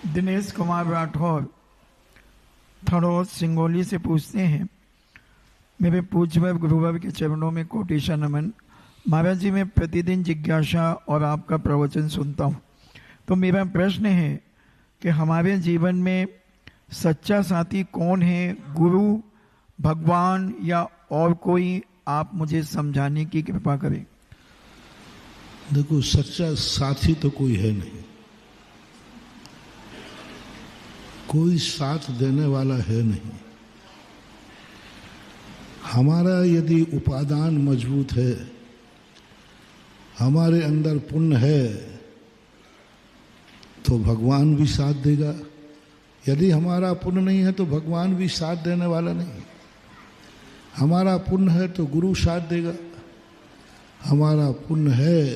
दिनेश कुमार राठौर थड़ोद सिंगोली से पूछते हैं, मेरे पूज्य गुरुवर के चरणों में कोटिशा नमन। महाराज जी, मैं प्रतिदिन जिज्ञासा और आपका प्रवचन सुनता हूँ, तो मेरा प्रश्न है कि हमारे जीवन में सच्चा साथी कौन है? गुरु, भगवान या और कोई? आप मुझे समझाने की कृपा करें। देखो, सच्चा साथी तो कोई है नहीं, कोई साथ देने वाला है नहीं। हमारा यदि उपादान मजबूत है, हमारे अंदर पुण्य है, तो भगवान भी साथ देगा। यदि हमारा पुण्य नहीं है तो भगवान भी साथ देने वाला नहीं। हमारा पुण्य है तो गुरु साथ देगा। हमारा पुण्य है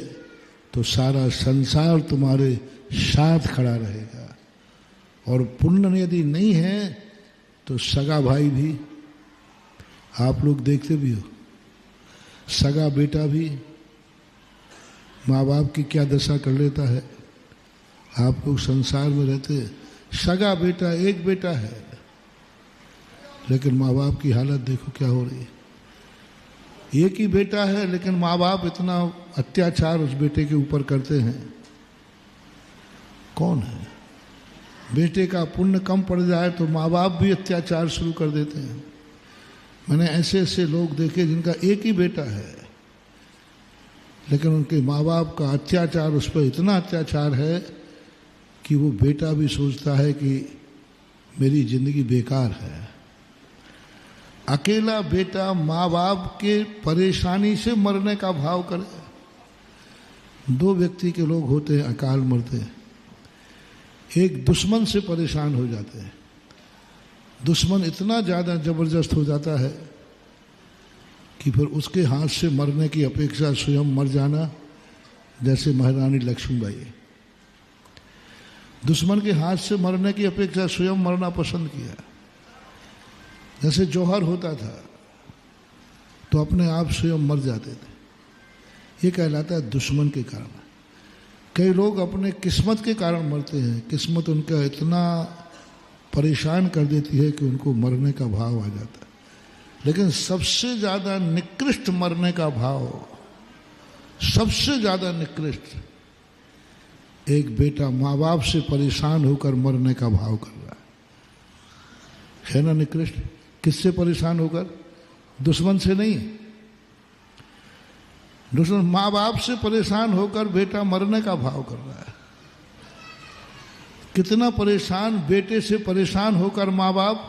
तो सारा संसार तुम्हारे साथ खड़ा रहेगा। और पुण्य यदि नहीं है तो सगा भाई भी, आप लोग देखते भी हो, सगा बेटा भी माँ बाप की क्या दशा कर लेता है। आप लोग संसार में रहते, सगा बेटा, एक बेटा है, लेकिन माँ बाप की हालत देखो क्या हो रही है। एक ही बेटा है लेकिन माँ बाप इतना अत्याचार उस बेटे के ऊपर करते हैं। कौन है? बेटे का पुण्य कम पड़ जाए तो माँ बाप भी अत्याचार शुरू कर देते हैं। मैंने ऐसे ऐसे लोग देखे जिनका एक ही बेटा है, लेकिन उनके माँ बाप का अत्याचार, उस पर इतना अत्याचार है कि वो बेटा भी सोचता है कि मेरी जिंदगी बेकार है। अकेला बेटा माँ बाप के परेशानी से मरने का भाव करे। दो व्यक्ति के लोग होते हैं, अकाल मरते हैं। एक दुश्मन से परेशान हो जाते हैं। दुश्मन इतना ज़्यादा जबरदस्त हो जाता है कि फिर उसके हाथ से मरने की अपेक्षा स्वयं मर जाना, जैसे महारानी लक्ष्मीबाई, दुश्मन के हाथ से मरने की अपेक्षा स्वयं मरना पसंद किया। जैसे जौहर होता था तो अपने आप स्वयं मर जाते थे। ये कहलाता है दुश्मन के कारण। कई लोग अपने किस्मत के कारण मरते हैं। किस्मत उनका इतना परेशान कर देती है कि उनको मरने का भाव आ जाता है। लेकिन सबसे ज़्यादा निकृष्ट मरने का भाव, सबसे ज़्यादा निकृष्ट, एक बेटा माँ बाप से परेशान होकर मरने का भाव कर रहा है ना निकृष्ट? किससे परेशान होकर? दुश्मन से नहीं, दुश्मन माँ बाप से परेशान होकर बेटा मरने का भाव कर रहा है। कितना परेशान बेटे से परेशान होकर माँ बाप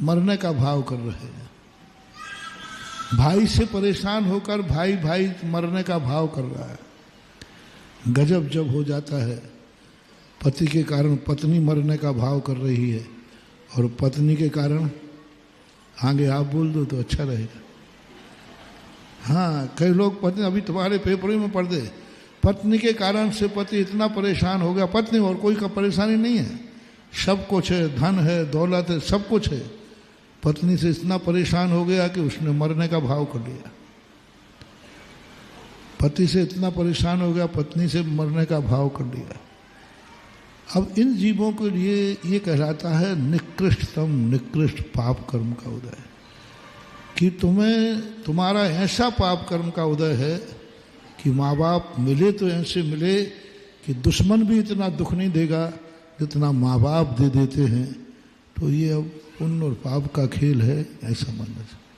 मरने का भाव कर रहे हैं। भाई से परेशान होकर भाई भाई मरने का भाव कर रहा है। गजब जब हो जाता है, पति के कारण पत्नी मरने का भाव कर रही है, और पत्नी के कारण, आगे आप बोल दो तो अच्छा रहेगा। हाँ, कई लोग पत्नी, अभी तुम्हारे पेपर में पढ़ दे, पत्नी के कारण से पति इतना परेशान हो गया। पत्नी और कोई का परेशानी नहीं है, सब कुछ है, धन है, दौलत है, सब कुछ है। पत्नी से इतना परेशान हो गया कि उसने मरने का भाव कर लिया। पति से इतना परेशान हो गया, पत्नी से मरने का भाव कर लिया। अब इन जीवों के लिए ये कहलाता है निकृष्टतम निकृष्ट पाप कर्म का उदय, कि तुम्हारा ऐसा पाप कर्म का उदय है कि माँ बाप मिले तो ऐसे मिले कि दुश्मन भी इतना दुख नहीं देगा जितना माँ बाप दे देते हैं। तो ये अब पुण्य और पाप का खेल है, ऐसा मानना चाहिए।